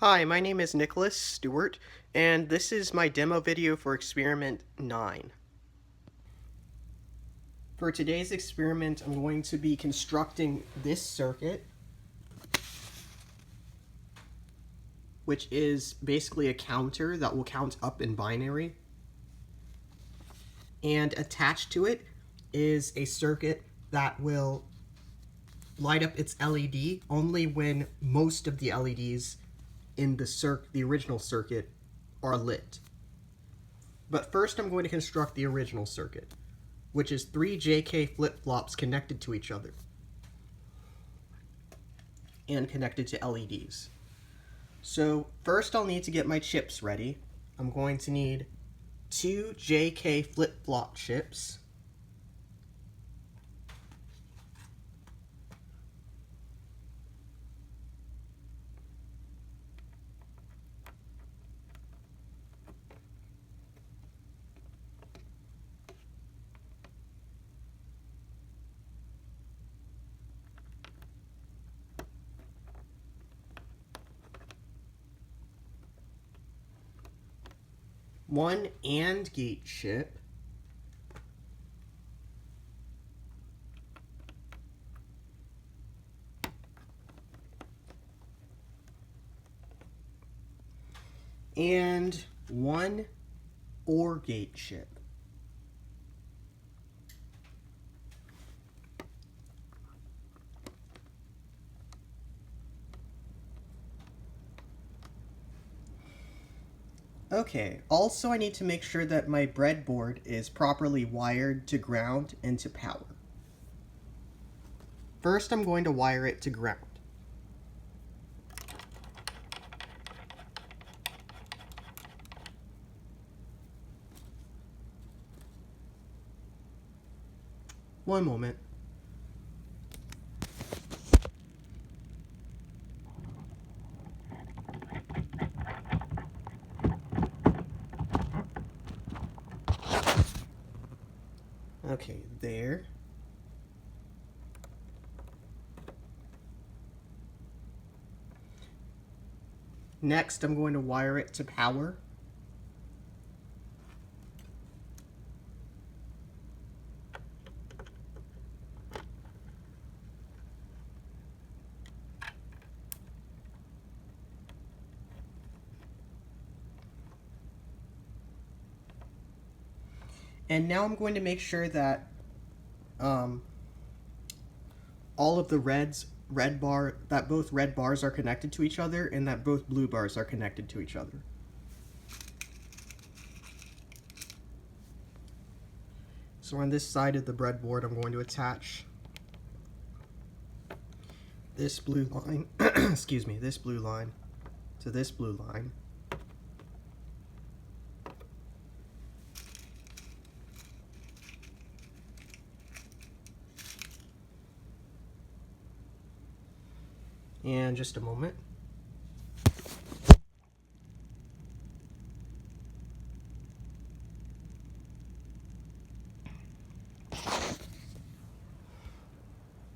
Hi, my name is Nicholas Stewart, and this is my demo video for experiment 9. For today's experiment, I'm going to be constructing this circuit, which is basically a counter that will count up in binary. And attached to it is a circuit that will light up its LED only when most of the LEDs in the original circuit are lit. But first I'm going to construct the original circuit, which is 3 JK flip-flops connected to each other and connected to LEDs. So first I'll need to get my chips ready. I'm going to need 2 JK flip-flop chips, one AND gate chip, and one OR gate chip. Okay, also I need to make sure that my breadboard is properly wired to ground and to power. First I'm going to wire it to ground. One moment. Okay, there. Next, I'm going to wire it to power. And now I'm going to make sure that all of the both red bars are connected to each other and that both blue bars are connected to each other. So on this side of the breadboard, I'm going to attach this blue line, excuse me, this blue line to this blue line. And just a moment.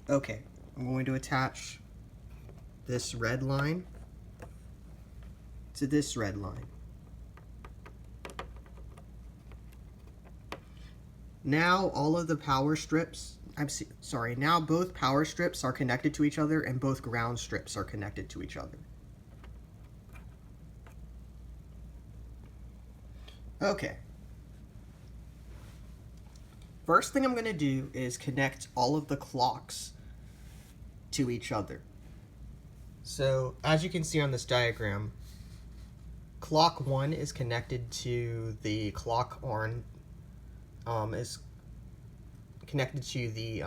Okay, I'm going to attach this red line to this red line. Now all of the power strips, now both power strips are connected to each other and both ground strips are connected to each other. Okay. First thing I'm going to do is connect all of the clocks to each other. So as you can see on this diagram, clock 1 is connected to the clock on is connected to the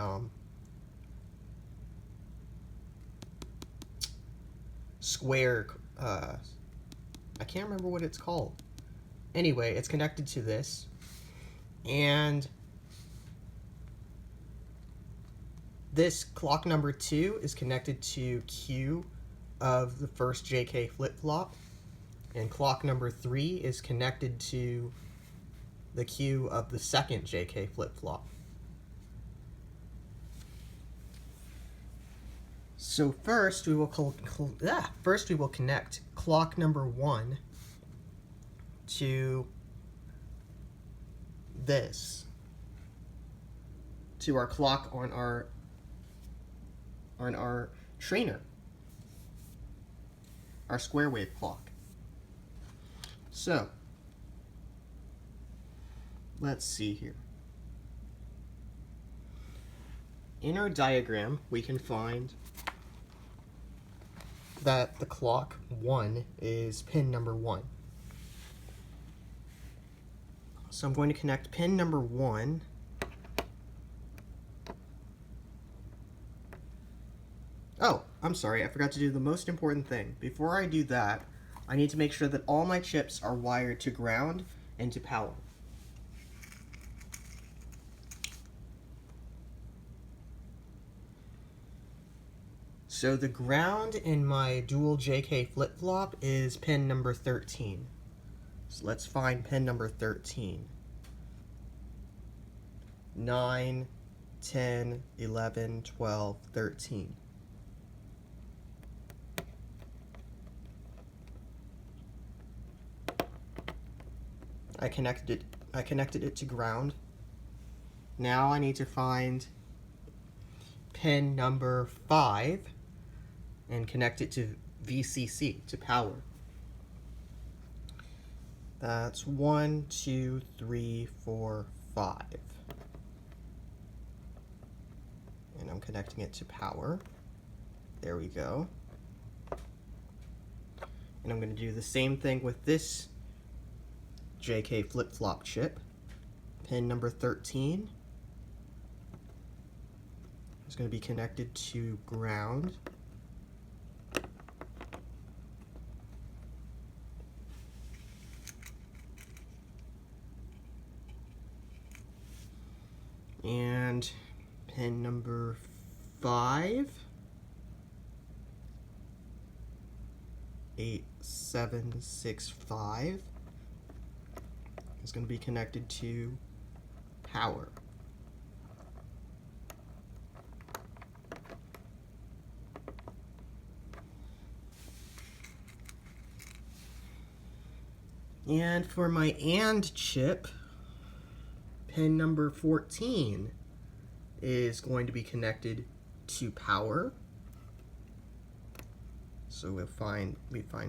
square, I can't remember what it's called. Anyway, it's connected to this, and this clock number 2 is connected to Q of the first JK flip-flop, and clock number 3 is connected to the Q of the second JK flip-flop. So first we will connect clock number 1 to this, to our clock on our trainer, our square wave clock. So let's see here. In our diagram, we can find that the clock 1 is pin number 1. So I'm going to connect pin number 1 Oh, I'm sorry, I forgot to do the most important thing. Before I do that, I need to make sure that all my chips are wired to ground and to power. So the ground in my dual JK flip-flop is pin number 13. So let's find pin number 13. 9, 10, 11, 12, 13. I connected it to ground. Now I need to find pin number 5 and connect it to VCC, to power. That's 1, 2, 3, 4, 5. And I'm connecting it to power. There we go. And I'm going to do the same thing with this JK flip-flop chip. Pin number 13 is going to be connected to ground. And pin number 5, 8, 7, 6, 5 is going to be connected to power. And for my AND chip, pin number 14 is going to be connected to power. So we find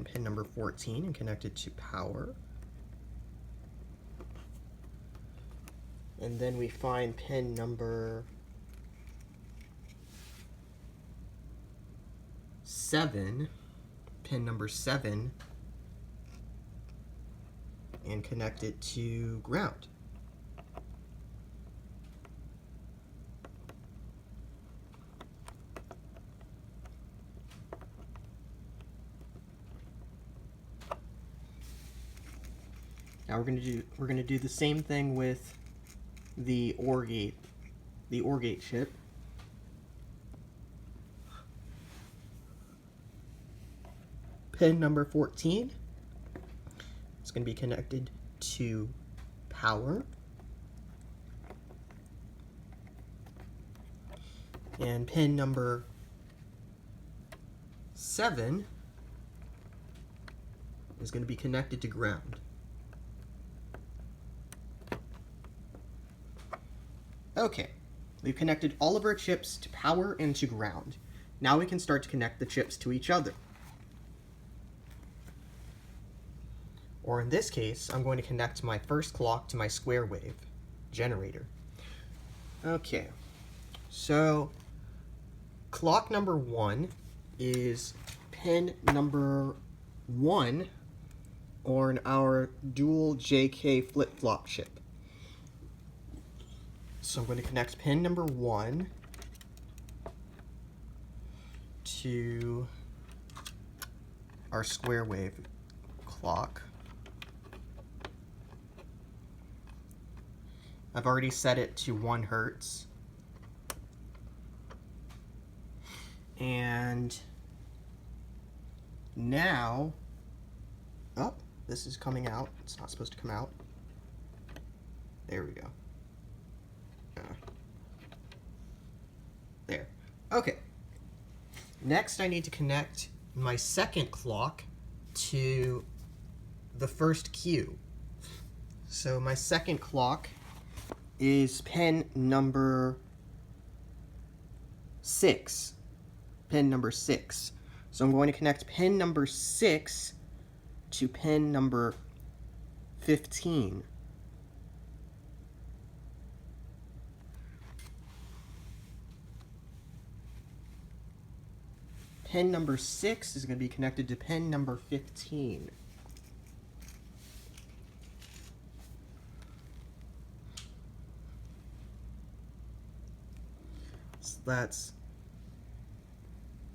pin number 14 and connect it to power. And then we find pin number 7, and connect it to ground. Now we're going to do the same thing with the OR gate chip. Pin number 14 is going to be connected to power. And pin number 7 is going to be connected to ground. Okay, we've connected all of our chips to power and to ground. Now we can start to connect the chips to each other. Or in this case, I'm going to connect my first clock to my square wave generator. Okay, so clock number 1 is pin number 1 on our dual JK flip-flop chip. So I'm going to connect pin number 1 to our square wave clock. I've already set it to 1 hertz. And now, oh, this is coming out. It's not supposed to come out. There we go. There. Okay. Next, I need to connect my second clock to the first cue. So my second clock is pin number 6. Pin number 6. So I'm going to connect pin number 6 to pin number 15. Pin number 6 is going to be connected to pin number 15. So that's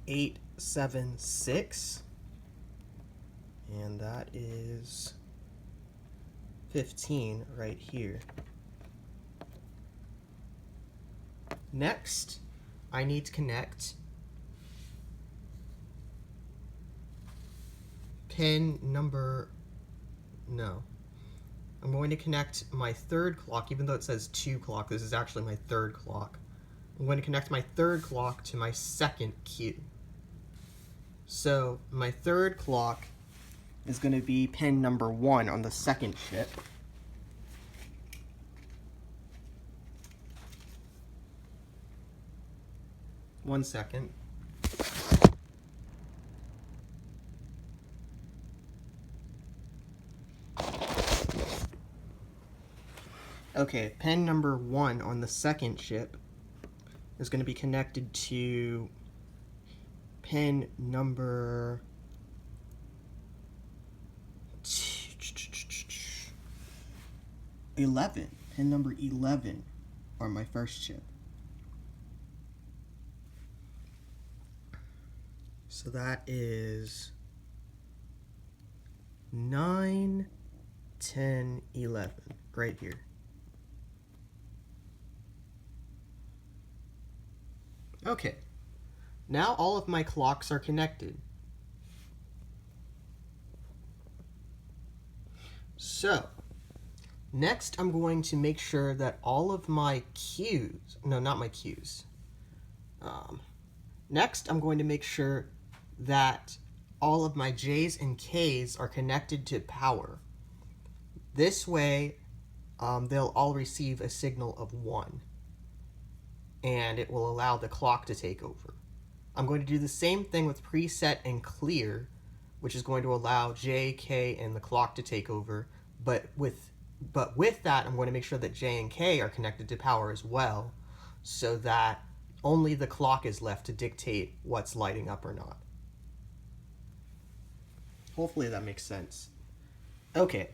8, 7, 6. And that is 15 right here. Next, I need to connect pin number, no. I'm going to connect my third clock, even though it says 2 clock, this is actually my third clock. I'm going to connect my third clock to my second cue. So my third clock is going to be pin number 1 on the second chip. One second. Okay, pin number 1 on the second chip is going to be connected to pin number 11. Pin number 11 on my first chip. So that is 9, 10, 11, right here. Okay, now all of my clocks are connected. So, next I'm going to make sure that all of my cues, no, not my cues. Next I'm going to make sure that all of my J's and K's are connected to power. This way, they'll all receive a signal of 1. And it will allow the clock to take over. I'm going to do the same thing with preset and clear, which is going to allow J, K, and the clock to take over. But with that, I'm going to make sure that J and K are connected to power as well, so that only the clock is left to dictate what's lighting up or not. Hopefully that makes sense. Okay.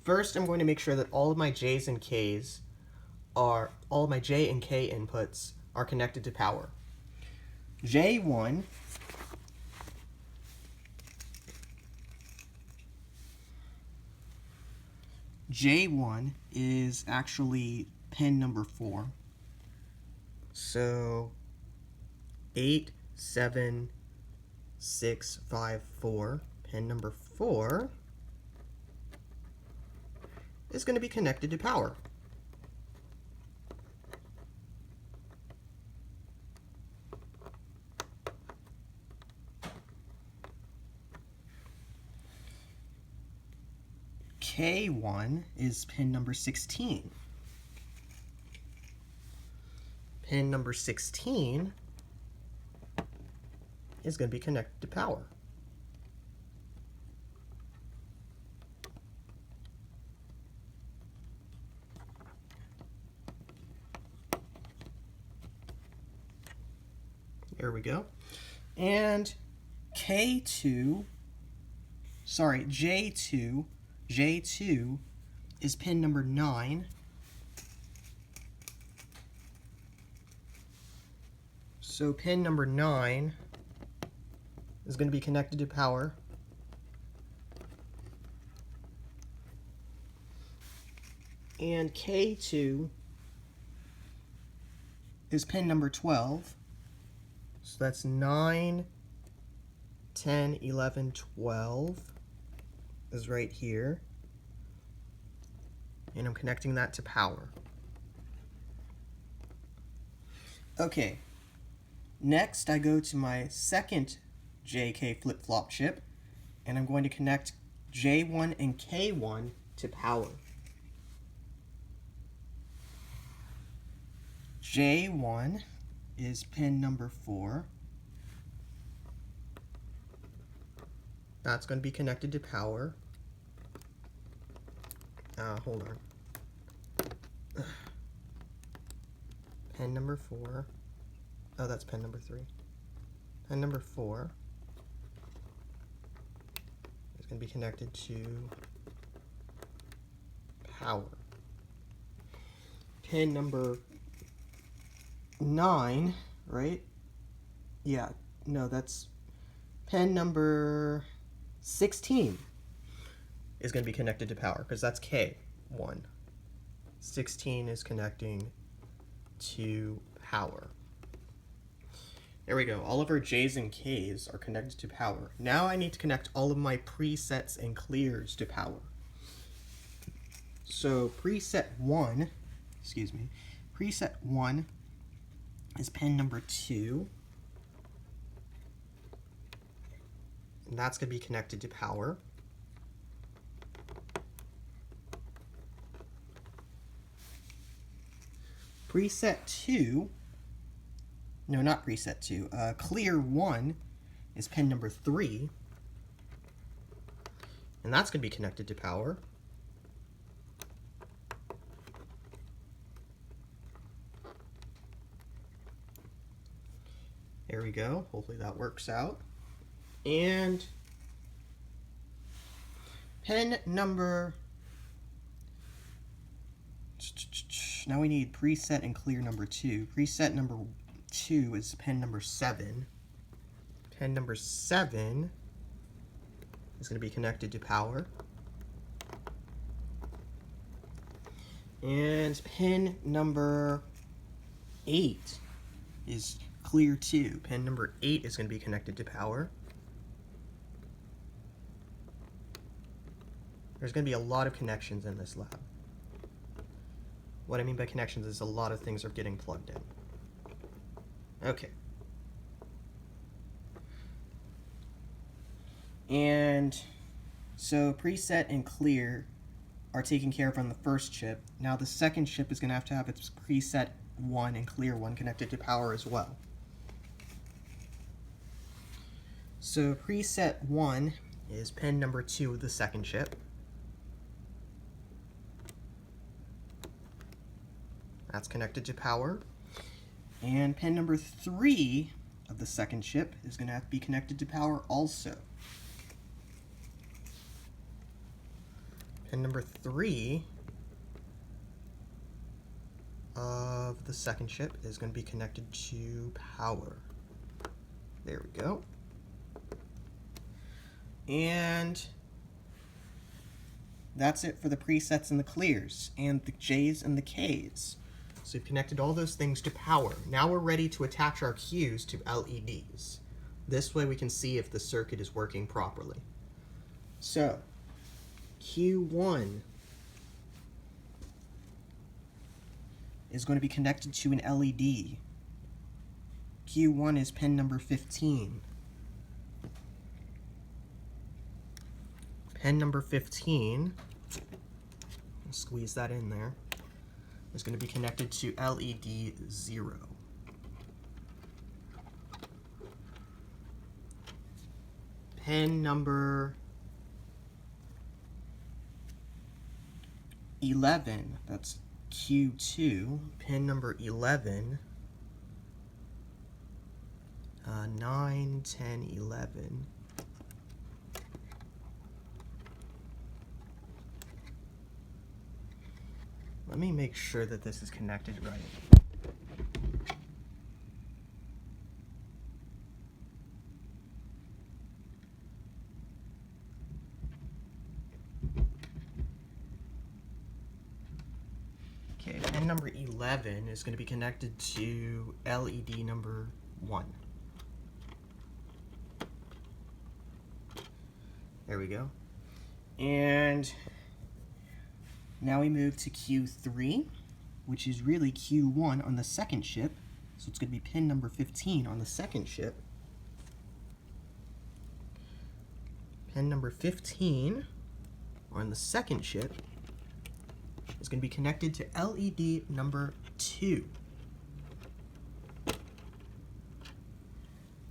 First, I'm going to make sure that all of my J's and K's all of my J and K inputs are connected to power. J1 is actually pin number 4. So 8, 7, 6, 5, 4. Pin number 4 is going to be connected to power. K1 is pin number 16. Pin number 16 is going to be connected to power. There we go. And J2 is pin number 9. So pin number 9 is going to be connected to power. And K2 is pin number 12. So that's 9, 10, 11, 12 is right here. And I'm connecting that to power. Okay, Next, I go to my second JK flip-flop chip, and I'm going to connect J1 and K1 to power. J1 is pin number 4. That's going to be connected to power. Hold on. Pin number 4. Oh, that's pin number 3. Pin number 4 is going to be connected to power. Pin number 9, right? Yeah, no, that's pin number 16 is going to be connected to power because that's K1. 16 is connecting to power. There we go. All of our J's and K's are connected to power. Now I need to connect all of my presets and clears to power. So preset 1 is pin number 2. And that's going to be connected to power. Preset 2, no, not preset 2, clear 1 is pin number 3. And that's going to be connected to power. There we go. Hopefully that works out. And pin number, now we need preset and clear number 2. Preset number 2 is pin number 7. Pin number 7 is going to be connected to power. And pin number 8 is clear 2. Pin number 8 is going to be connected to power. There's going to be a lot of connections in this lab. What I mean by connections is a lot of things are getting plugged in. Okay. And so preset and clear are taken care of on the first chip. Now the second chip is going to have its preset 1 and clear 1 connected to power as well. So preset 1 is pin number 2 of the second chip. That's connected to power. And pin number 3 of the second chip is going to have to be connected to power also. Pin number 3 of the second chip is going to be connected to power. There we go. And that's it for the presets and the clears, and the J's and the K's. So we've connected all those things to power. Now we're ready to attach our Q's to LEDs. This way we can see if the circuit is working properly. So, Q1 is going to be connected to an LED. Q1 is pin number 15. Pin number 15, squeeze that in there, is going to be connected to LED 0. Pin number 11, that's Q2, pin number 11, 9, 10, 11. Let me make sure that this is connected right. Okay, pin number 11 is going to be connected to LED number 1. There we go. And now we move to Q3, which is really Q1 on the second chip. So it's going to be pin number 15 on the second chip. Pin number 15 on the second chip is going to be connected to LED number 2.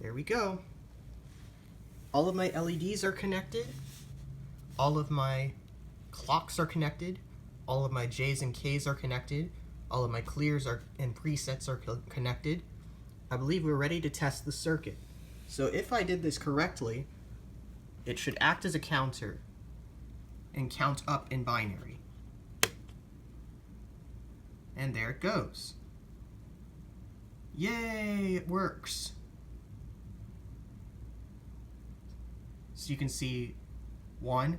There we go. All of my LEDs are connected. All of my clocks are connected. All of my J's and K's are connected. All of my clears and presets are connected. I believe we're ready to test the circuit. So if I did this correctly, it should act as a counter and count up in binary. And there it goes. Yay, it works. So you can see 1,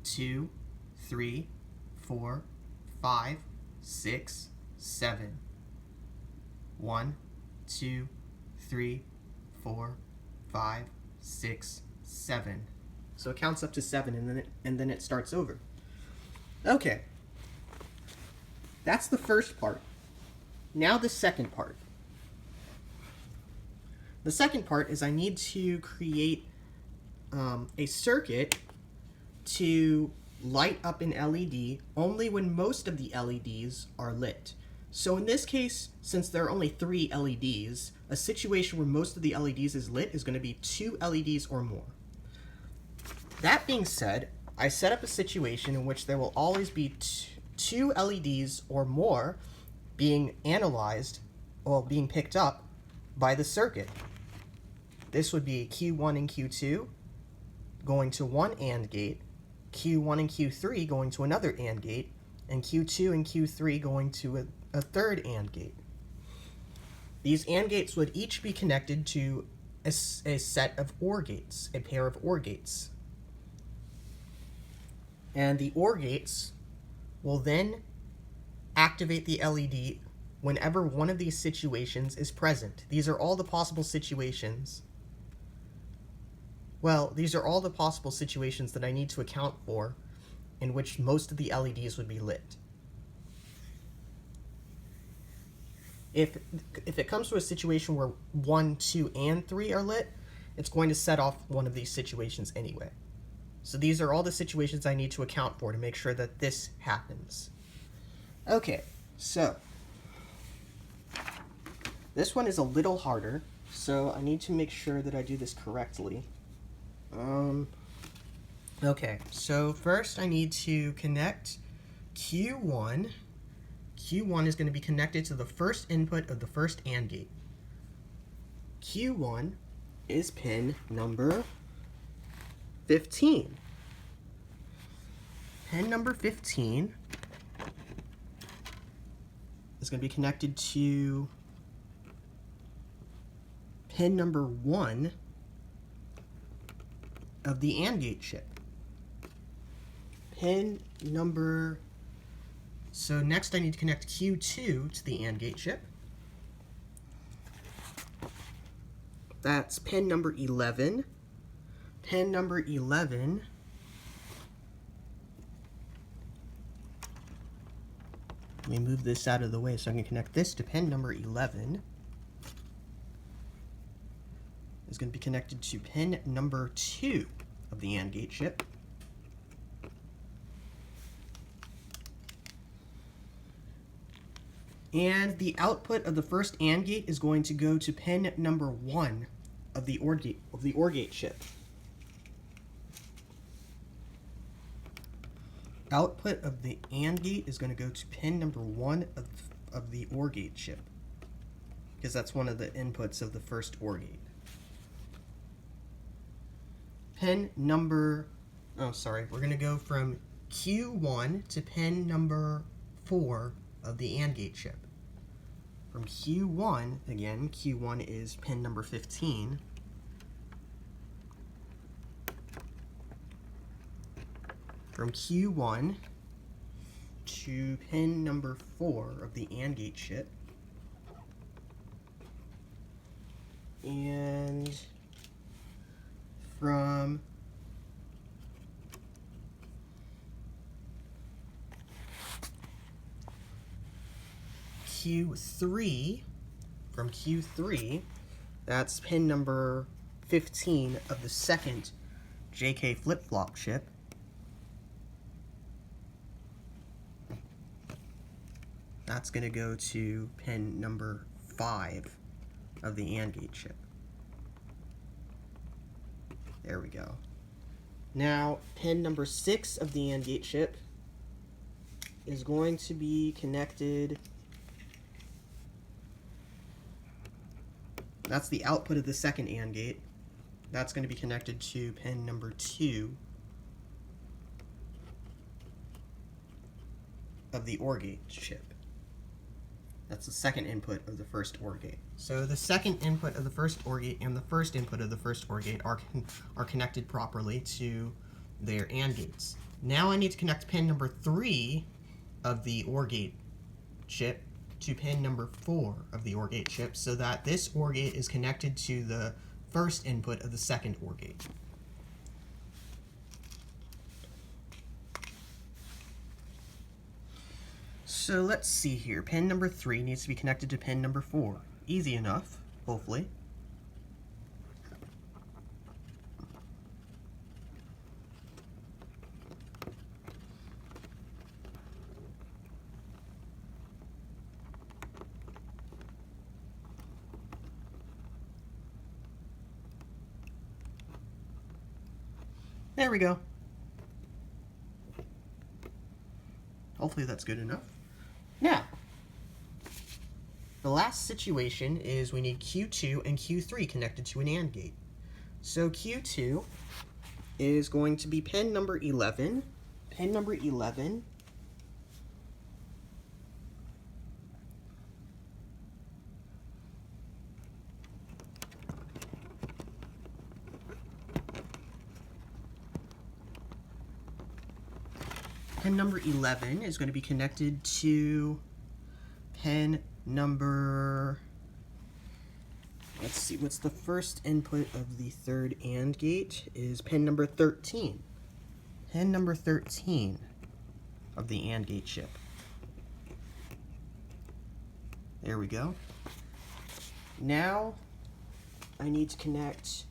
2, 3, 4, 5, 6, 7. 1, 2, 3, 4, 5, 6, 7. So it counts up to 7 and then it starts over. Okay. That's the first part. Now the second part. The second part is I need to create a circuit to light up an LED only when most of the LEDs are lit. So in this case, since there are only 3 LEDs, a situation where most of the LEDs is lit is going to be 2 LEDs or more. That being said, I set up a situation in which there will always be 2 LEDs or more being analyzed, or being picked up by the circuit. This would be Q1 and Q2 going to one AND gate, Q1 and Q3 going to another AND gate, and Q2 and Q3 going to a third AND gate. These AND gates would each be connected to a set of OR gates, a pair of OR gates. And the OR gates will then activate the LED whenever one of these situations is present. These are all the possible situations. Well, these are all the possible situations that I need to account for in which most of the LEDs would be lit. If it comes to a situation where 1, 2, and 3 are lit, it's going to set off one of these situations anyway. So these are all the situations I need to account for to make sure that this happens. Okay, so this one is a little harder, so I need to make sure that I do this correctly. Okay, so first I need to connect Q1. Q1 is going to be connected to the first input of the first AND gate. Q1 is pin number 15. Pin number 15 is going to be connected to pin number 1 of the AND gate chip. So next I need to connect Q2 to the AND gate chip. That's pin number 11. Pin number 11 let me move this out of the way so I can connect this to pin number 11. Is going to be connected to pin number 2 of the AND gate chip. And the output of the first AND gate is going to go to pin number 1 of the OR gate chip. Output of the AND gate is going to go to pin number 1 of the OR gate chip, because that's one of the inputs of the first OR gate. We're going to go from Q1 to pin number 4 of the AND gate chip. From Q1, again, Q1 is pin number 15. From Q1 to pin number 4 of the AND gate chip. And from Q3 from Q3, that's pin number 15 of the second JK flip-flop chip. That's going to go to pin number 5 of the AND gate chip. There we go. Now, pin number 6 of the AND gate chip is going to be connected. That's the output of the second AND gate. That's going to be connected to pin number 2 of the OR gate chip. That's the second input of the first OR gate. So the second input of the first OR gate and the first input of the first OR gate are connected properly to their AND gates. Now I need to connect pin number 3 of the OR gate chip to pin number 4 of the OR gate chip so that this OR gate is connected to the first input of the second OR gate. So let's see here. Pin number 3 needs to be connected to pin number 4. Easy enough, hopefully. There we go. Hopefully that's good enough. Now, the last situation is we need Q2 and Q3 connected to an AND gate. So Q2 is going to be pin number 11. Pin number 11 Pin number 11 is going to be connected to pin number, let's see, what's the first input of the third AND gate is pin number 13. Pin number 13 of the AND gate chip. There we go. Now I need to connect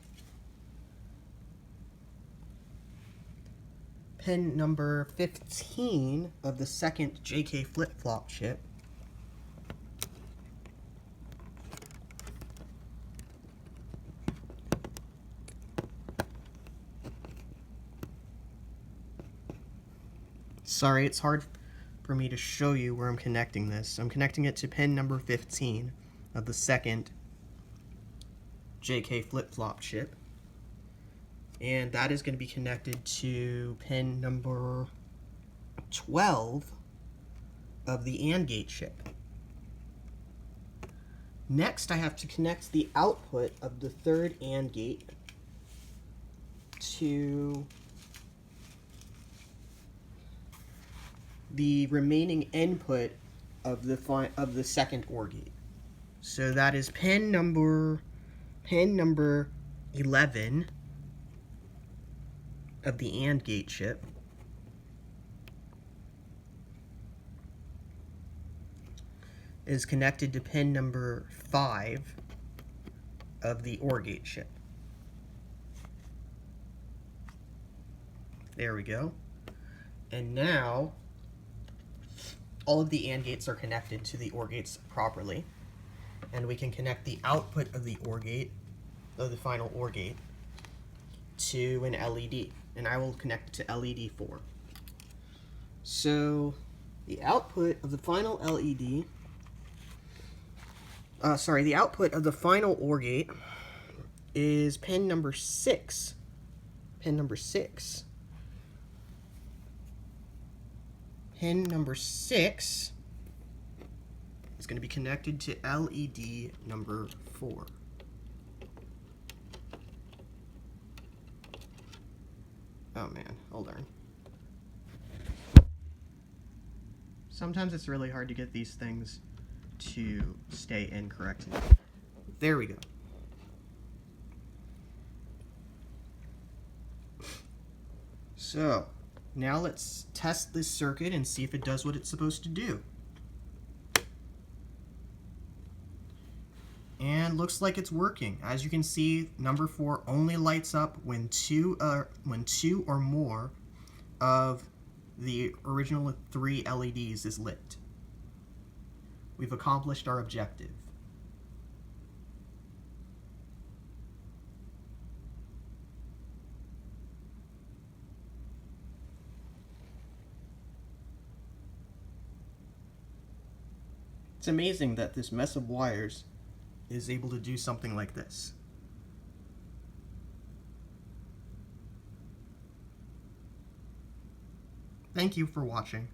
pin number 15 of the second JK flip-flop chip. Sorry, it's hard for me to show you where I'm connecting this. I'm connecting it to pin number 15 of the second JK flip-flop chip. And that is going to be connected to pin number 12 of the AND gate chip. Next, I have to connect the output of the third AND gate to the remaining input of the second OR gate. So that is pin number 11 of the AND gate chip. Is connected to pin number 5 of the OR gate chip. There we go. And now all of the AND gates are connected to the OR gates properly, and we can connect the output of the OR gate, of the final OR gate, to an LED, and I will connect it to LED 4. So the output of the final LED, the output of the final OR gate is pin number 6. Pin number 6. Pin number 6 is going to be connected to LED number 4. Oh man, hold on. Sometimes it's really hard to get these things to stay in correctly. There we go. So, now let's test this circuit and see if it does what it's supposed to do. And looks like it's working. As you can see, number 4 only lights up when two or more of the original 3 LEDs is lit. We've accomplished our objective. It's amazing that this mess of wires is able to do something like this. Thank you for watching.